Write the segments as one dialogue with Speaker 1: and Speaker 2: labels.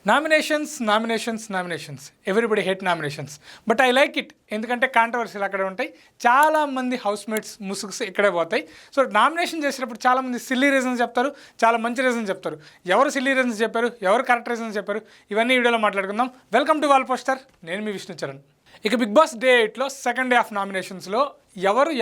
Speaker 1: Nominations everybody hate nominations but I like it. ఎందుకంటే కాంట్రవర్సీలు అక్కడే ఉంటాయి, చాలామంది హౌస్మేట్స్ ముసుగుస్ ఇక్కడే పోతాయి. సో నామినేషన్ చేసినప్పుడు చాలామంది సిల్లీ రీజన్స్ చెప్తారు, చాలా మంచి రీజన్స్ చెప్తారు. ఎవరు సిల్లీ రీజన్స్ చెప్పారు, ఎవరు కరెక్ట్ రీజన్స్ చెప్పారు, ఇవన్నీ వీడియోలో మాట్లాడుకుందాం. వెల్కమ్ టు వాల్ పోస్టర్, నేను మీ విష్ణుచరణ్. ఇక బిగ్ బాస్ డే 8లో సెకండ్ డే ఆఫ్ నామినేషన్స్లో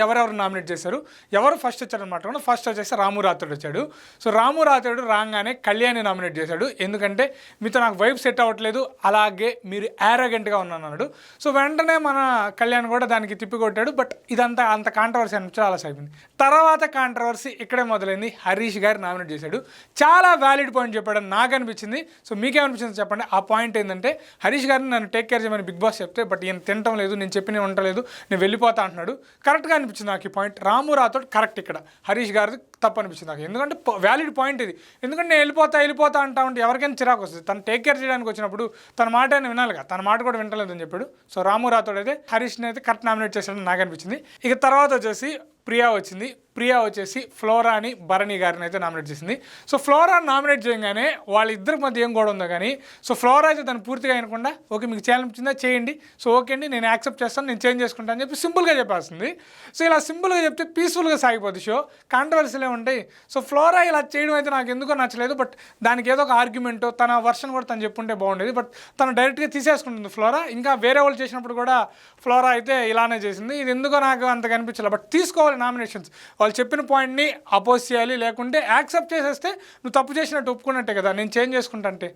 Speaker 1: ఎవరెవరు నామినేట్ చేశారు, ఎవరు ఫస్ట్ వచ్చారనమాట. ఫస్ట్ వచ్చేసి రాము రాథోడ్ వచ్చాడు. సో రాము రాథోడ్ రాగానే కళ్యాణ్ని నామినేట్ చేశాడు. ఎందుకంటే మీతో నాకు వైబ్ సెట్ అవ్వట్లేదు, అలాగే మీరు యారగెంట్గా ఉన్నాను. సో వెంటనే మన కళ్యాణ్ కూడా దానికి తిప్పికొట్టాడు. బట్ ఇదంతా అంత కాంట్రవర్సీ అనిపించి చాలా అయిపోయింది. తర్వాత కాంట్రవర్సీ ఇక్కడే మొదలైంది. హరీష్ గారు నామినేట్ చేశాడు. చాలా వ్యాలిడ్ పాయింట్ చెప్పాడని నాకు అనిపించింది. సో మీకేమనిపించింది చెప్పండి. ఆ పాయింట్ ఏంటంటే హరీష్ గారిని నన్ను టేక్ కేర్ చేయమని బిగ్ బాస్ చెప్తే, బట్ ఈయన తినటం లేదు, నేను చెప్పిన ఉండలేదు, నేను వెళ్ళిపోతా అంటున్నాడు. కరెక్ట్గా అనిపించింది నాకు ఈ పాయింట్. రాము రాథోడ్ కరెక్ట్, ఇక్కడ హరీష్ గారిది తప్పు అనిపించింది నాకు. ఎందుకంటే వ్యాలిడ్ పాయింట్ ఇది. ఎందుకంటే నేను వెళ్ళిపోతా అంటా ఉంటే ఎవరికైనా చిరాకు వస్తుంది. తను టేక్ కేర్ చేయడానికి వచ్చినప్పుడు తన మాట అయినా వినాలిగా, తన మాట కూడా వింటలేదని చెప్పాడు. సో రాము రాథోడ్ అయితే హరీష్ని అయితే కరెక్ట్ నామినేట్ చేశాడని నాకు అనిపించింది. ఇక తర్వాత వచ్చేసి ప్రియా వచ్చింది. ప్రియా వచ్చేసి ఫ్లోరాని భరణి గారిని అయితే నామినేట్ చేసింది. సో ఫ్లోరా నామినేట్ చేయగానే వాళ్ళిద్దరి మధ్య ఏం కూడా ఉందో కానీ, సో ఫ్లోరా అయితే తను పూర్తిగా అయినకుండా ఓకే మీకు చేయాలనిపించిందా చేయండి, సో ఓకే అండి నేను యాక్సెప్ట్ చేస్తాను, నేను చేంజ్ చేసుకుంటాను అని చెప్పి సింపుల్గా చెప్పేస్తుంది. సో ఇలా సింపుల్గా చెప్తే పీస్ఫుల్గా సాగిపోద్ది షో. కాంట్రవర్సీలే ఉంటాయి. సో ఫ్లోరా ఇలా చేయడం అయితే నాకు ఎందుకో నచ్చలేదు. బట్ దానికి ఏదో ఒక ఆర్గ్యుమెంట్, తన వర్షన్ కూడా తను చెప్పుంటే బాగుండేది. బట్ తను డైరెక్ట్గా తీసేసుకుంటుంది ఫ్లోరా. ఇంకా వేరే వాళ్ళు చేసినప్పుడు కూడా ఫ్లోరా అయితే ఇలానే చేసింది. ఇది ఎందుకో నాకు అంత కనిపించలేదు. బట్ తీసుకోవాలి నామినేషన్స్, వాళ్ళు చెప్పిన పాయింట్ని అపోజ్ చేయాలి. లేకుంటే యాక్సెప్ట్ చేసేస్తే నువ్వు తప్పు చేసినట్టు ఒప్పుకున్నట్టే కదా, నేను చేంజ్ చేసుకుంటా అంటే.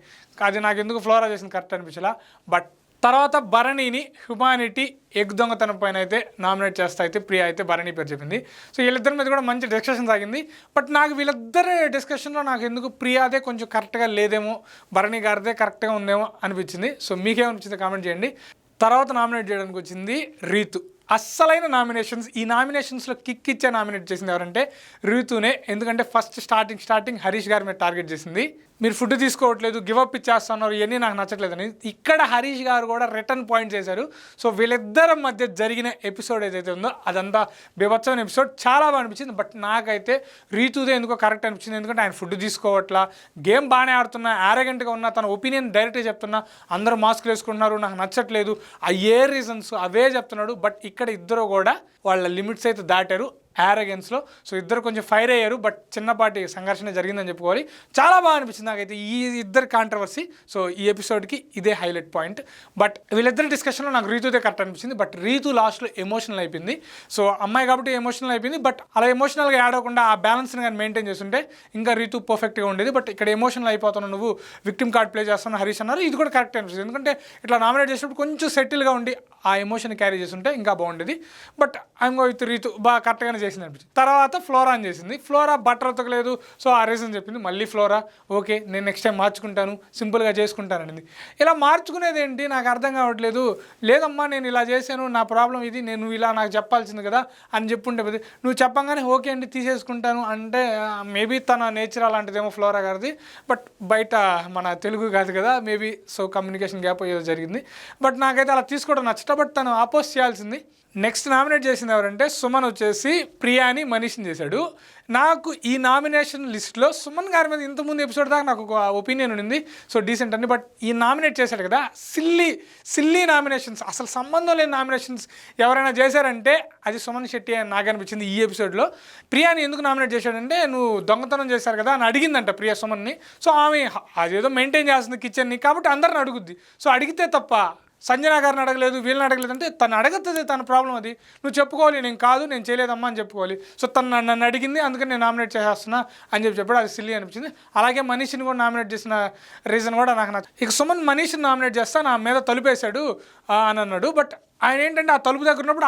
Speaker 1: అది నాకు ఎందుకు ఫ్లోరా చేసింది కరెక్ట్ అనిపించలా. బట్ తర్వాత భరణిని హ్యుమానిటీ ఎగ్ దొంగతనం పైన అయితే నామినేట్ చేస్తా అయితే ప్రియా అయితే భరణి పేరు చెప్పింది. సో వీళ్ళిద్దరి మీద కూడా మంచి డిస్కషన్ సాగింది. బట్ నాకు వీళ్ళిద్దరి డిస్కషన్లో నాకు ఎందుకు ప్రియాదే కొంచెం కరెక్ట్గా లేదేమో, భరణి గారిదే కరెక్ట్గా ఉందేమో అనిపించింది. సో మీకేమనిపించింది కామెంట్ చేయండి. తర్వాత నామినేట్ చేయడానికి వచ్చింది రీతు. అస్సలైన నామినేషన్స్, ఈ నామినేషన్స్లో కిక్ ఇచ్చే నామినేట్ చేసింది ఎవరంటే రీతునే. ఎందుకంటే ఫస్ట్ స్టార్టింగ్ హరీష్ గారి మీద టార్గెట్ చేసింది. మీరు ఫుడ్ తీసుకోవట్లేదు, గివప్ ఇచ్చేస్తున్నారు, ఇవన్నీ నాకు నచ్చట్లేదని. ఇక్కడ హరీష్ గారు కూడా రిటర్న్ పాయింట్ చేశారు. సో వీళ్ళిద్దరి మధ్య జరిగిన ఎపిసోడ్ ఏదైతే ఉందో అదంతా బీభత్సమైన ఎపిసోడ్, చాలా బాగా అనిపించింది. బట్ నాకైతే రీతుదే ఎందుకో కరెక్ట్ అనిపించింది. ఎందుకంటే ఆయన ఫుడ్ తీసుకోవట్లా, గేమ్ బాగానే ఆడుతున్నా, యారగెంట్గా ఉన్నా, తన ఒపీనియన్ డైరెక్ట్గా చెప్తున్నా, అందరూ మాస్కులు వేసుకుంటున్నారు, నాకు నచ్చట్లేదు, ఏ రీజన్స్ అవే చెప్తున్నాడు. బట్ ఇక్కడ ఇద్దరు కూడా వాళ్ళ లిమిట్స్ అయితే దాటారు యారగెన్స్లో. సో ఇద్దరు కొంచెం ఫైర్ అయ్యారు. బట్ చిన్నపాటి సంఘర్షణ జరిగిందని చెప్పుకోవాలి. చాలా బాగా అనిపించింది నాకైతే ఈ ఇద్దరు కాంట్రవర్సీ. సో ఈ ఎపిసోడ్కి ఇదే హైలైట్ పాయింట్. బట్ వీళ్ళిద్దరి డిస్కషన్లో నాకు రీతుదే కరెక్ట్ అనిపించింది. బట్ రీతు లాస్ట్లో ఎమోషనల్ అయిపోయింది. సో అమ్మాయి కాబట్టి ఎమోషనల్ అయిపోయింది. బట్ అలా ఎమోషనల్గా యాడ్ అవ్వకుండా ఆ బ్యాలెన్స్ని కానీ మెయింటైన్ చేస్తుంటే ఇంకా రీతు పర్ఫెక్ట్గా ఉండేది. బట్ ఇక్కడ ఎమోషనల్ అయిపోతున్నావు, నువ్వు విక్టిమ్ కార్డ్ ప్లే చేస్తున్నావు హరీష్ అన్నారు. ఇది కూడా కరెక్ట్ అనిపిస్తుంది. ఎందుకంటే ఇట్లా నామినేట్ చేసినప్పుడు కొంచెం సెటిల్గా ఉండి ఆ ఎమోషన్ క్యారీ చేస్తుంటే ఇంకా బాగుండేది. But I'm go with Ritu, బాగా కరెక్ట్గానే చేసింది అనిపించింది. తర్వాత ఫ్లోరా అని చేసింది. ఫ్లోరా బట్టర్ ఉతకలేదు, సో ఆ రీజన్ చెప్పింది. మళ్ళీ ఫ్లోరా ఓకే నేను నెక్స్ట్ టైం మార్చుకుంటాను, సింపుల్గా చేసుకుంటాను అనేది. ఇలా మార్చుకునేది ఏంటి నాకు అర్థం కావట్లేదు. లేదమ్మా నేను ఇలా చేశాను, నా ప్రాబ్లం ఇది, నేను ఇలా నాకు చెప్పాల్సింది కదా అని చెప్పుంటే, నువ్వు చెప్పంగానే ఓకే అండి తీసేసుకుంటాను అంటే మేబీ తన నేచర్ అలాంటిదేమో ఫ్లోరా గారిది. బట్ బయట మన తెలుగు కాదు కదా, మేబీ సో కమ్యూనికేషన్ గ్యాప్ ఏదో జరిగింది. బట్ నాకైతే అలా తీసుకోవడం నచ్చట. బట్ తను అపోజ్ చేయాల్సింది. నెక్స్ట్ నామినేట్ చేసింది ఎవరంటే సుమన్ వచ్చేసి ప్రియాని మనీష్ని చేశాడు. నాకు ఈ నామినేషన్ లిస్ట్లో సుమన్ గారి మీద ఇంతకుముందు ఎపిసోడ్ దాకా నాకు ఒక ఒపీనియన్ ఉంది, సో డీసెంట్ అని. బట్ ఈ నామినేట్ చేశాడు కదా, సిల్లీ నామినేషన్స్, అసలు సంబంధం లేని నామినేషన్స్ ఎవరైనా చేశారంటే అది సుమన్ శెట్టి అని నాకు అనిపించింది. ఈ ఎపిసోడ్లో ప్రియాని ఎందుకు నామినేట్ చేశాడంటే, నువ్వు దొంగతనం చేశారు కదా అని అడిగిందంట ప్రియా సుమన్ని. సో ఆమె అదేదో మెయింటైన్ చేస్తుంది కిచెన్ని, కాబట్టి అందరిని అడుగుద్ది. సో అడిగితే తప్ప సంజన గారిని అడగలేదు, వీళ్ళని అడగలేదు అంటే తను అడగతుంది, తన ప్రాబ్లం అది. నువ్వు చెప్పుకోవాలి, నేను కాదు, నేను చేయలేదమ్మా అని చెప్పుకోవాలి. సో తను నన్ను అడిగింది, అందుకని నేను నామినేట్ చేసేస్తున్నా అని చెప్పాడు. అది సిల్లీ అనిపించింది. అలాగే మనీష్ని కూడా నామినేట్ చేసిన రీజన్ కూడా నాకు నచ్చ. ఇక సుమన్ మనీష్ని నామినేట్ చేస్తా నా మీద తలుపేశాడు అని అన్నాడు. బట్ ఆయన ఏంటంటే ఆ తలుపు దగ్గర ఉన్నప్పుడు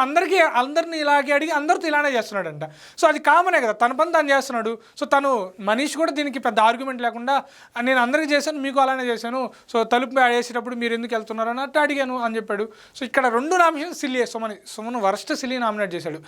Speaker 1: అందరినీ ఇలాగే అడిగి అందరితో ఇలానే చేస్తున్నాడంట. సో అది కామనే కదా, తన పని తను చేస్తున్నాడు. సో తను మనీష్ కూడా దీనికి పెద్ద ఆర్గ్యుమెంట్ లేకుండా నేను అందరికీ చేశాను, మీకు అలానే చేశాను, సో తలుపు వేసేటప్పుడు మీరు ఎందుకు వెళ్తున్నారు అన్నట్టు అడిగాను అని చెప్పాడు. సో ఇక్కడ రెండు nomination silly. Suman worst silly nominate చేశాడు.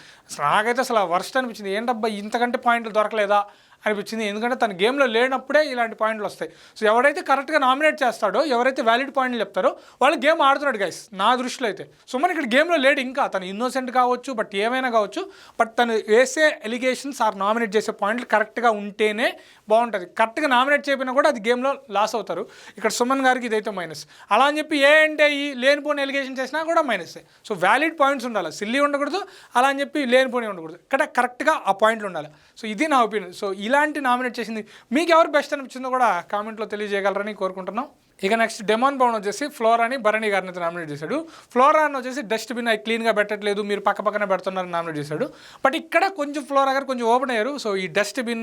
Speaker 1: నాకైతే అసలు వర్స్ట్ అనిపించింది. ఏంటబ్బా ఇంతకంటే పాయింట్లు దొరకలేదా అనిపించింది. ఎందుకంటే తన గేమ్లో లేనప్పుడే ఇలాంటి పాయింట్లు వస్తాయి. సో ఎవరైతే కరెక్ట్గా నామినేట్ చేస్తాడో, ఎవరైతే వ్యాలిడ్ పాయింట్లు చెప్తారో వాళ్ళు గేమ్ ఆడుతున్నాడు గైస్ నా దృష్టిలో అయితే. సుమన్ ఇక్కడ గేమ్లో లేడు, ఇంకా తను ఇన్నోసెంట్ కావచ్చు, బట్ ఏమైనా కావచ్చు. బట్ తను వేసే ఎలిగేషన్స్ ఆర్ నామినేట్ చేసే పాయింట్లు కరెక్ట్గా ఉంటేనే బాగుంటుంది. కరెక్ట్గా నామినేట్ చేయకపోయినా కూడా అది గేమ్లో లాస్ అవుతారు. ఇక్కడ సుమన్ గారికి ఇదైతే మైనస్. అలా అని చెప్పి ఏ అంటే ఈ లేనిపోని ఎలిగేషన్ చేసినా కూడా మైనస్. సో వ్యాలిడ్ పాయింట్స్ ఉండాలి, సిల్లీ ఉండకూడదు, అలా అని చెప్పి లేనిపోని ఉండకూడదు. ఇక్కడ కరెక్ట్గా ఆ పాయింట్లు ఉండాలి. సో ఇది నా ఒపీనియన్. సో ఇలాంటి నామినేట్ చేసింది మీకు ఎవరు బెస్ట్ అనిపించిందో కూడా కామెంట్లో తెలియజేయగలరని కోరుకుంటున్నాం. ఇక నెక్స్ట్ డెమాన్ పవన్ వచ్చేసి ఫ్లోరాని భరణి గారిని అయితే నామినేట్ చేశాడు. ఫ్లోరాని వచ్చేసి డస్ట్బిన్ అవి క్లీన్గా పెట్టట్లేదు, మీరు పక్కనే పెడుతున్నారని నామినేట్ చేశాడు. బట్ ఇక్కడ కొంచెం ఫ్లోరా గారు కొంచెం ఓపెన్ అయ్యారు. సో ఈ డస్ట్బిన్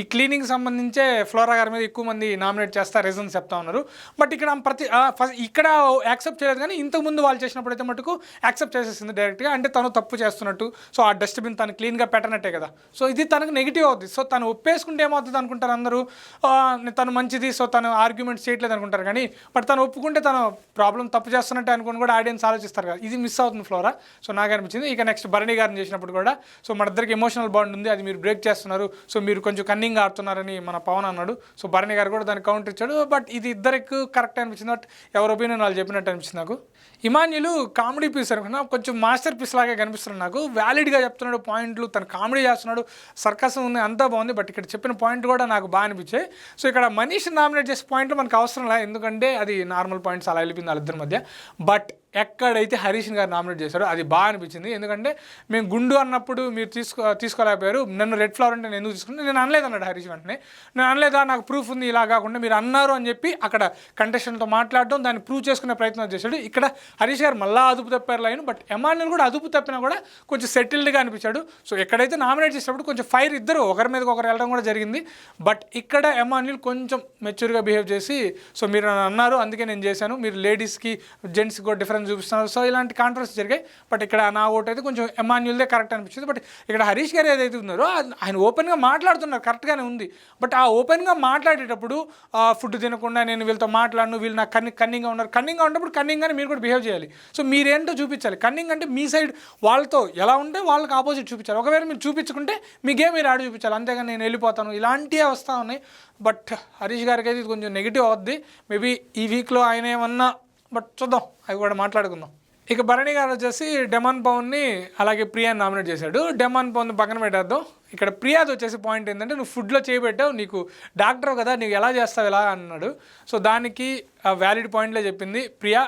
Speaker 1: ఈ క్లీనింగ్ సంబంధించే ఫ్లోరా గారి మీద ఎక్కువ మంది నామినేట్ చేస్తా రీజన్స్ చెప్తా ఉన్నారు. బట్ ఇక్కడ ఇక్కడ యాక్సెప్ట్ చేయలేదు, కానీ ఇంతకుముందు వాళ్ళు చేసినప్పుడు అయితే మటుకు యాక్సెప్ట్ చేసేసింది డైరెక్ట్గా. అంటే తను తప్పు చేస్తున్నట్టు, సో ఆ డస్ట్బిన్ తను క్లీన్గా పెట్టనట్టే కదా. సో ఇది తనకు నెగిటివ్ అవుతుంది. సో తను ఒప్పేసుకుంటే ఏమవుతుంది అనుకుంటారు అందరూ, తను మంచిది, సో తను ఆర్గ్యుమెంట్స్ చేయట్లేదు అనుకుంటారు. కానీ బట్ తను ఒప్పుకుంటే తను ప్రాబ్లం తప్పు చేస్తున్నట్టు అనుకుని కూడా ఆడియన్స్ ఆలోచిస్తారు కదా. ఇది మిస్ అవుతుంది ఫ్లోరా. సో నాకు అనిపించింది. ఇక నెక్స్ట్ భరణి గారిని చేసినప్పుడు కూడా సో మన ఇద్దరికి ఎమోషనల్ బాండ్ ఉంది, అది మీరు బ్రేక్ చేస్తున్నారు, సో మీరు కొంచెం కన్నింగ్గా ఆడుతున్నారని మన పవన్ అన్నాడు. సో భరణి గారు కూడా దానికి కౌంటర్ ఇచ్చాడు. బట్ ఇది ఇద్దరికి కరెక్ట్ అనిపించింది. బట్ ఎవరి ఒపీనియన్ వాళ్ళు చెప్పినట్టు అనిపించింది నాకు. ఇమాన్యులు కామెడీ పీస్ అనుకున్నా, కొంచెం మాస్టర్ పీస్ లాగా కనిపిస్తున్నాడు నాకు. వ్యాలిడ్గా చెప్తున్నాడు పాయింట్లు, తను కామెడీ చేస్తున్నాడు, సర్కసం ఉంది, అంతా బాగుంది. బట్ ఇక్కడ చెప్పిన పాయింట్ కూడా నాకు బాగా అనిపించాయి. సో ఇక్కడ మనీష్ని నామినేట్ చేసే పాయింట్లు మనకు అవసరం లేదు, ఎందుకంటే అది నార్మల్ పాయింట్స్ అలా వెళ్ళిపోయింది వాళ్ళిద్దరి మధ్య. బట్ ఎక్కడైతే హరీష్ గారు నామినేట్ చేశారో అది బాగా అనిపించింది. ఎందుకంటే మేము గుండు అన్నప్పుడు మీరు తీసుకోలేకపోయారు, నన్ను రెడ్ ఫ్లవర్ అంటే నేను ఎందుకు తీసుకున్నాను, నేను అనలేదు అన్నాడు హరీష్. వెంటనే నేను అనలేదా, నాకు ప్రూఫ్ ఉంది, ఇలా కాకుండా మీరు అన్నారు అని చెప్పి అక్కడ కంటెస్టెంట్తో మాట్లాడడం, దాన్ని ప్రూవ్ చేసుకునే ప్రయత్నం చేశాడు. ఇక్కడ హరీష్ గారు మళ్ళీ అదుపు తప్పారు లైన్. బట్ ఎమాన్యుల్ కూడా అదుపు తప్పినా కూడా కొంచెం సెటిల్డ్గా అనిపించాడు. సో ఎక్కడైతే నామినేట్ చేసినప్పుడు కొంచెం ఫైర్ ఇద్దరు ఒకరి మీద ఒకరు వెళ్ళడం కూడా జరిగింది. బట్ ఇక్కడ ఎమాన్యుల్ కొంచెం మెచ్యూర్గా బిహేవ్ చేసి, సో మీరు అన్నారు అందుకే నేను చేశాను, మీరు లేడీస్కి జెంట్స్కి కూడా డిఫరెన్స్ చూపిస్తున్నారు, సో ఇలాంటి కాంట్రవర్సీ జరిగాయి. బట్ ఇక్కడ నా ఓటు అయితే కొంచెం ఎమాన్యుల్దే కరెక్ట్ అనిపించింది. బట్ ఇక్కడ హరీష్ గారు ఏదైతే ఉన్నారో ఆయన ఓపెన్గా మాట్లాడుతున్నారు, కరెక్ట్గానే ఉంది. బట్ ఆ ఓపెన్గా మాట్లాడేటప్పుడు ఫుడ్ తినకుండా నేను వీళ్ళతో మాట్లాడను, వీళ్ళు నాకు కన్నింగ్గా ఉన్నారు, కన్నింగ్గా ఉన్నప్పుడు కన్నింగ్గానే మీరు కూడా బిహేవ్ చేయాలి. సో మీరేంటో చూపించాలి. కన్నింగ్ అంటే మీ సైడ్ వాళ్ళతో ఎలా ఉంటే వాళ్ళకి ఆపోజిట్ చూపించాలి. ఒకవేళ మీరు చూపించుకుంటే మీ గేమ్ మీరు ఆడి చూపించాలి, అంతేగాని నేను వెళ్ళిపోతాను ఇలాంటివే వస్తూ ఉన్నాయి. బట్ హరీష్ గారికి అయితే ఇది కొంచెం నెగిటివ్ అవుద్ది. మేబీ ఈ వీక్లో ఆయన ఏమన్నా, బట్ చూద్దాం, అవి కూడా మాట్లాడుకుందాం. ఇక భరణి గారు వచ్చేసి డెమాన్ పవన్ని అలాగే ప్రియాని నామినేట్ చేశాడు. డెమాన్ పవన్ పక్కన పెట్టేద్దాం. ఇక్కడ ప్రియాది వచ్చేసి పాయింట్ ఏంటంటే, నువ్వు ఫుడ్లో చేయబెట్టావు, నీకు డాక్టర్ కదా, నీకు ఎలా చేస్తావు ఇలా అన్నాడు. సో దానికి వ్యాలిడ్ పాయింట్లే చెప్పింది ప్రియా.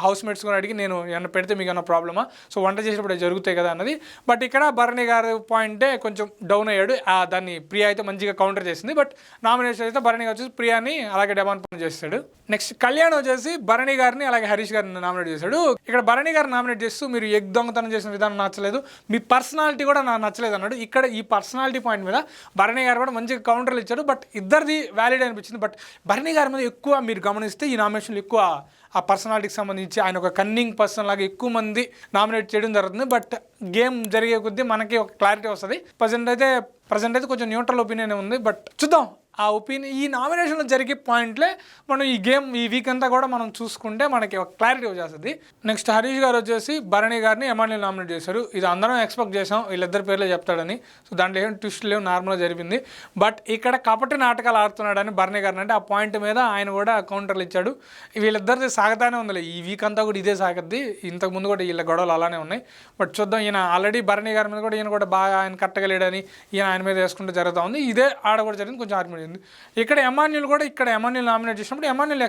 Speaker 1: హౌస్ మేట్స్ కూడా అడిగి నేను ఏమన్నా పెడితే మీకు ఏమన్నా ప్రాబ్లమా, సో వంట చేసేటప్పుడు జరుగుతాయి కదా అన్నది. బట్ ఇక్కడ భరణి గారి పాయింటే కొంచెం డౌన్ అయ్యాడు. దాన్ని ప్రియా అయితే మంచిగా కౌంటర్ చేసింది. బట్ నామినేషన్ అయితే భరణి గారు వచ్చేసి ప్రియాని అలాగే డెమాన్ పవన్ చేస్తాడు. నెక్స్ట్ కళ్యాణ్ వచ్చేసి భరణి గారిని అలాగే హరీష్ గారిని నామినేట్ చేశాడు. ఇక్కడ భరణి గారిని నామినేట్ చేస్తూ మీరు ఎగ్ దొంగతనం చేసిన విధానం నచ్చలేదు, మీ పర్సనాలిటీ కూడా నాకు నచ్చలేదు అన్నాడు. ఇక్కడ ఈ పర్సనాలిటీ పాయింట్ మీద భరణి గారు కూడా మంచిగా కౌంటర్లు ఇచ్చాడు. బట్ ఇద్దరిది వ్యాలిడ్ అనిపించింది. బట్ భరణి గారి మీద ఎక్కువ మీరు గమనిస్తే ఈ నామినేషన్లు ఎక్కువ ఆ పర్సనాలిటీకి సంబంధించి ఆయన ఒక కన్నింగ్ పర్సన్ లాగా ఎక్కువ మంది నామినేట్ చేయడం జరుగుతుంది. బట్ గేమ్ జరిగే కొద్దీ మనకి ఒక క్లారిటీ వస్తుంది. ప్రజెంట్ అయితే కొంచెం న్యూట్రల్ ఒపీనియన్ ఉంది. బట్ చూద్దాం ఆ ఒపీనియన్. ఈ నామినేషన్లో జరిగే పాయింట్లే మనం ఈ వీక్ అంతా కూడా మనం చూసుకుంటే మనకి ఒక క్లారిటీ వచ్చేస్తుంది. నెక్స్ట్ హరీష్ గారు వచ్చేసి భరణి గారిని ఎమాన్యుల్ నామినేట్ చేశారు. ఇది అందరం ఎక్స్పెక్ట్ చేసాం, వీళ్ళిద్దరి పేర్లే చెప్తాడని. సో దాంట్లో ఏం ట్విస్ట్ లేవు, నార్మల్గా జరిగింది. బట్ ఇక్కడ కపటి నాటకాలు ఆడుతున్నాడని భరణి గారిని అంటే ఆ పాయింట్ మీద ఆయన కూడా కౌంటర్లు ఇచ్చాడు. వీళ్ళిద్దరిది సాగుతానే ఉందిలే, ఈ వీక్ అంతా కూడా ఇదే సాగద్ది. ఇంతకుముందు కూడా వీళ్ళ గొడవలు అలానే ఉన్నాయి. బట్ చూద్దాం. ఈయన ఆల్రెడీ భరణి గారి మీద కూడా ఈయన కూడా బాగా ఆయన కట్టగలేడని ఆయన మీద వేసుకుంటూ జరుగుతూ ఉంది. ఇదే ఆడ కూడా జరిగింది, కొంచెం ఆర్గ్యుమెంట్. ఇక్కడ ఎమాన్యుల్ నామినేట్ చేసినప్పుడు ఎమాన్యుల్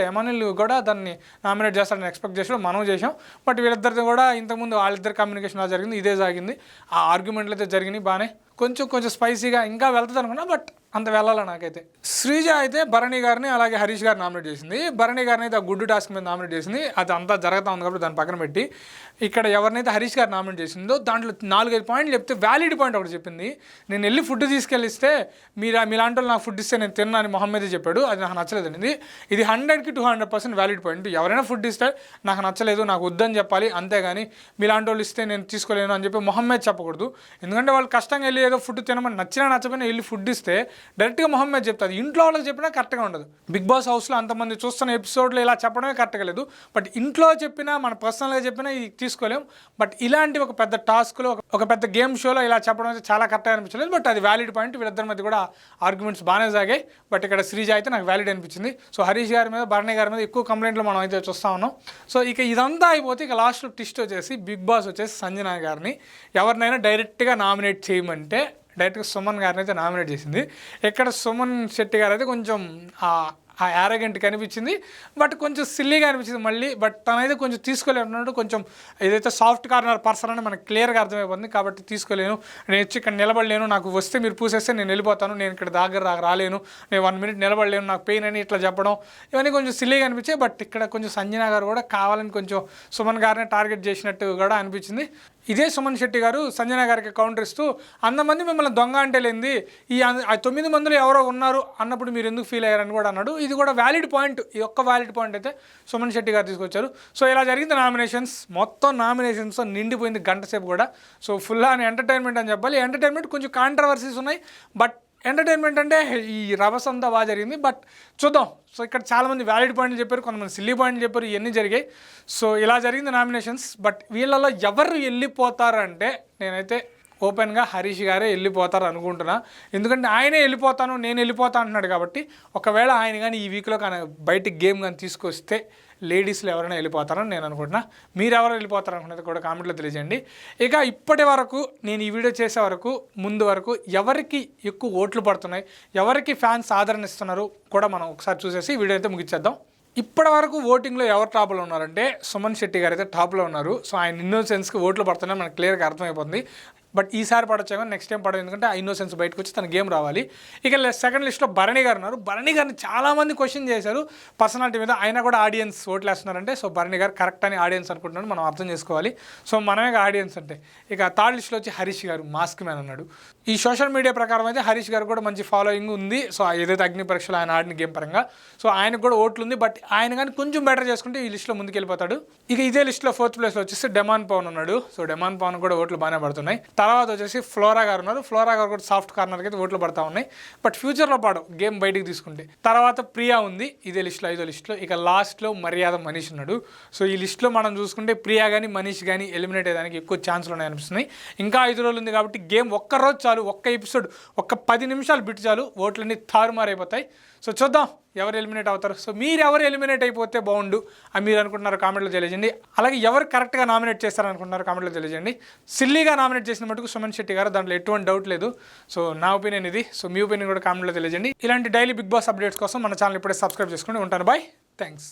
Speaker 1: ఎమాన్యుల్ కూడా దాన్ని నామినేట్ చేస్తాడని ఎక్స్పెక్ట్ చేసాడు, మనం చేసాం. బట్ వీళ్ళిద్దరిది కూడా ఇంతకుముందు వాళ్ళిద్దరు కమ్యూనికేషన్ అలా జరిగింది, ఇదే సాగింది. ఆ ఆర్గ్యుమెంట్లు అయితే జరిగినాయి బాగానే, కొంచెం స్పైసీగా ఇంకా వెళ్తుంది అనుకున్నా. బట్ అంత వెళ్ళాలి నాకైతే. శ్రీజ అయితే భరణి గారిని అలాగే హరీష్ గారిని నామినేట్ చేసింది. భరణి గారిని అయితే ఆ గుడ్డు టాస్క్ మీద నామినేట్ చేసింది. అది అంతా జరుగుతూ ఉంది కాబట్టి దాన్ని పక్కన పెట్టి ఇక్కడ ఎవరినైతే హరీష్ గారు నామినేట్ చేసిందో దాంట్లో 4-5 పాయింట్లు చెప్తే వ్యాలిడ్ పాయింట్ ఒకటి చెప్పింది. నేను వెళ్ళి ఫుడ్ తీసుకెళ్ళిస్తే మీలాంటి వాళ్ళు నాకు ఫుడ్ ఇస్తే నేను తిన్నా అని మొహమ్మద్ చెప్పాడు. అది నాకు నచ్చలేదండి. ఇది 100కి 200% వ్యాలిడ్ పాయింట్. ఎవరైనా ఫుడ్ ఇస్తే నాకు నచ్చలేదు, నాకు వద్దని చెప్పాలి, అంతేగాని మీలాంటి వాళ్ళు ఇస్తే నేను తీసుకోలేను అని చెప్పి మొహమ్మద్ చెప్పకూడదు. ఎందుకంటే వాళ్ళు కష్టంగా వెళ్ళి ఏదో ఫుడ్ తినమని నచ్చకపోయినా వెళ్ళి ఫుడ్ ఇస్తే డైరెక్ట్గా మొహమ్మద్ చెప్తాది. ఇంట్లో వాళ్ళకి చెప్పినా కరెక్ట్గా ఉండదు. బిగ్ బాస్ హౌస్లో అంతమంది చూస్తున్న ఎపిసోడ్లో ఇలా చెప్పడమే కరెక్ట్గా లేదు. బట్ ఇంట్లో చెప్పినా మన పర్సనల్గా చెప్పినా ఇది తీసుకోలేం. బట్ ఇలాంటి ఒక పెద్ద టాస్క్లో ఒక పెద్ద గేమ్ షోలో ఇలా చెప్పడం అయితే చాలా కరెక్ట్గా అనిపించలేదు. బట్ అది వ్యాలిడ్ పాయింట్. వీళ్ళిద్దరి మధ్య కూడా ఆర్గ్యుమెంట్స్ బాగానే సాగాయి. బట్ ఇక్కడ శ్రీజ అయితే నాకు వ్యాలిడ్ అనిపించింది. సో హరీష్ గారి మీద భరణి గారి మీద ఎక్కువ కంప్లైంట్లు మనం అయితే చూస్తూ ఉన్నాం. సో ఇక ఇదంతా అయిపోతే ఇక లాస్ట్లో ట్విస్ట్ వచ్చేసి బిగ్ బాస్ వచ్చేసి సంజన గారిని ఎవరినైనా డైరెక్ట్గా నామినేట్ చేయమంటే డైరెక్ట్గా సుమన్ గారిని అయితే నామినేట్ చేసింది. ఇక్కడ సుమన్ శెట్టి గారు అయితే కొంచెం ఆ యారగెంట్ కనిపించింది, బట్ కొంచెం సిల్లీగా అనిపించింది మళ్ళీ. బట్ తనైతే కొంచెం తీసుకోలేనున్నాడు, కొంచెం ఏదైతే సాఫ్ట్ కార్నర్ పర్సన్ అని మనకు క్లియర్గా అర్థమైపోతుంది. కాబట్టి తీసుకోలేను, నేను వచ్చి ఇక్కడ నిలబడలేను, నాకు వస్తే మీరు పూసేస్తే నేను వెళ్ళిపోతాను, నేను ఇక్కడ దగ్గర రాలేను, నేను 1 minute నిలబడలేను, నాకు పెయిన్ అని ఇట్లా చెప్పడం ఇవన్నీ కొంచెం సిల్లీగా అనిపించాయి. బట్ ఇక్కడ కొంచెం సంజన గారు కూడా కావాలని కొంచెం సుమన్ గారిని టార్గెట్ చేసినట్టు కూడా అనిపించింది. ఇదే సుమన్ శెట్టి గారు సంజన గారికి కౌంటర్ ఇస్తూ, 100 మంది మిమ్మల్ని దొంగ అంటే లేనిది ఈ 9 మందిలో ఎవరో ఉన్నారు అన్నప్పుడు మీరు ఎందుకు ఫీల్ అయ్యారని కూడా అన్నాడు. ఇది కూడా వ్యాలిడ్ పాయింట్, ఈ ఒక్క వ్యాలిడ్ పాయింట్ అయితే సుమన్ శెట్టి గారు తీసుకొచ్చారు. సో ఇలా జరిగింది నామినేషన్స్, మొత్తం నామినేషన్స్ నిండిపోయింది గంట సేపు కూడా. సో ఫుల్ ఆన్ ఎంటర్టైన్మెంట్ అని చెప్పాలి. ఎంటర్టైన్మెంట్ కొంచెం కాంట్రవర్సీస్ ఉన్నాయి, బట్ ఎంటర్టైన్మెంట్ అంటే ఈ రభస అంతా బాగా జరిగింది. బట్ చూద్దాం. సో ఇక్కడ చాలామంది వ్యాలిడ్ పాయింట్లు చెప్పారు, కొంతమంది సిల్లీ పాయింట్లు చెప్పారు, ఇవన్నీ జరిగాయి. సో ఇలా జరిగింది నామినేషన్స్. బట్ వీళ్ళలో ఎవరు వెళ్ళిపోతారంటే నేనైతే ఓపెన్గా హరీష్ గారే వెళ్ళిపోతారు అనుకుంటున్నా. ఎందుకంటే ఆయనే నేను వెళ్ళిపోతా అంటున్నాడు కాబట్టి, ఒకవేళ ఆయన కానీ ఈ వీక్లో కానీ బయటికి గేమ్ కానీ తీసుకొస్తే లేడీస్లో ఎవరైనా వెళ్ళిపోతారని నేను అనుకుంటున్నా. మీరు ఎవరు వెళ్ళిపోతారు అనుకున్నది కూడా కామెంట్లో తెలియజేయండి. ఇక ఇప్పటి వరకు నేను ఈ వీడియో చేసే వరకు ముందు వరకు ఎవరికి ఎక్కువ ఓట్లు పడుతున్నాయి, ఎవరికి ఫ్యాన్స్ ఆదరణ ఇస్తున్నారు కూడా మనం ఒకసారి చూసేసి వీడియో అయితే ముగిచ్చేద్దాం. ఇప్పటి వరకు ఓటింగ్లో ఎవరు టాప్లో ఉన్నారంటే సుమన్ శెట్టి గారు అయితే టాప్లో ఉన్నారు. సో ఆయన ఇన్నోసెన్స్కి ఓట్లు పడుతున్నాయి మనకు క్లియర్గా అర్థమైపోతుంది. బట్ ఈసారి పడొచ్చే కానీ నెక్స్ట్ టైం పడదు, ఎందుకంటే ఆ ఇన్నోసెన్స్ బయటకు వచ్చి తన గేమ్ రావాలి. ఇక సెకండ్ లిస్ట్లో భరణి గారు ఉన్నారు. భరణి గారిని చాలామంది క్వశ్చన్ చేశారు పర్సనాలిటీ మీద, అయినా కూడా ఆడియన్స్ ఓట్లు వేస్తున్నారంటే సో భరణి గారు కరెక్ట్ అని ఆడియన్స్ అనుకుంటున్నాడు, మనం అర్థం చేసుకోవాలి. సో మనమే ఆడియన్స్ అంటే. ఇక థర్డ్ లిస్ట్లో వచ్చి హరీష్ గారు మాస్క్ మ్యాన్ ఉన్నాడు. ఈ సోషల్ మీడియా ప్రకారం అయితే హరీష్ గారు కూడా మంచి ఫాలోయింగ్ ఉంది. సో ఏదైతే అగ్ని పరీక్షలో ఆయన ఆడిన గేమ్ పరంగా సో ఆయనకు కూడా ఓట్లు ఉంది. బట్ ఆయన కానీ కొంచెం బెటర్ చేసుకుంటే ఈ లిస్ట్లో ముందుకు వెళ్ళిపోతాడు. ఇక ఇదే లిస్ట్లో 4th ప్లేస్లో వచ్చేసి డెమాన్ పవన్ ఉన్నాడు. సో డెమాన్ పవన్ కూడా ఓట్లు బాగానే పడుతున్నాయి. తర్వాత వచ్చేసి ఫ్లోరా గారు ఉన్నారు. ఫ్లోరా గారు కూడా సాఫ్ట్ కార్నర్కి అయితే ఓట్లు పడతా ఉన్నాయి, బట్ ఫ్యూచర్లో పాడు గేమ్ బయటికి తీసుకుంటే. తర్వాత ప్రియా ఉంది ఇదే లిస్ట్లో 5వ లిస్ట్లో. ఇక లాస్ట్లో మర్యాద మనీష్ ఉన్నాడు. సో ఈ లిస్ట్లో మనం చూసుకుంటే ప్రియా కానీ మనీష్ కానీ ఎలిమినేట్ అయ్యేదానికి ఎక్కువ ఛాన్సులు ఉన్నాయి అనిపిస్తున్నాయి. ఇంకా 5 రోజులు ఉంది కాబట్టి గేమ్ ఒక్కరోజు చాలు, ఒక్క ఎపిసోడ్, ఒక్క 10 నిమిషాలు బిట్టు చాలు, ఓట్లన్నీ తారుమారైపోతాయి. సో చూద్దాం ఎవరు ఎలిమినేట్ అవుతారు. సో మీరు ఎవరు ఎలిమినేట్ అయిపోతే బాగుండు అని మీరు అనుకుంటున్నారు కామెంట్లో తెలియజేయండి. అలాగే ఎవరు కరెక్ట్గా నామినేట్ చేస్తారనుకుంటున్నారు కామెంట్లో తెలియజేయండి. సిల్లీగా నామినేట్ చేసిన మటుకు సుమన్ శెట్టి గారు, దాంట్లో ఎటువంటి డౌట్ లేదు. సో నా ఒపీనియన్ ఇది. సో మీ ఒపీనియన్ కూడా కామెంట్లో తెలియజేయండి. ఇలాంటి డైలీ బిగ్ బాస్ అప్డేట్స్ కోసం మన ఛానల్ ఇప్పుడే సబ్స్క్రైబ్ చేసుకోండి. ఉంటాను, బాయ్, థ్యాంక్స్.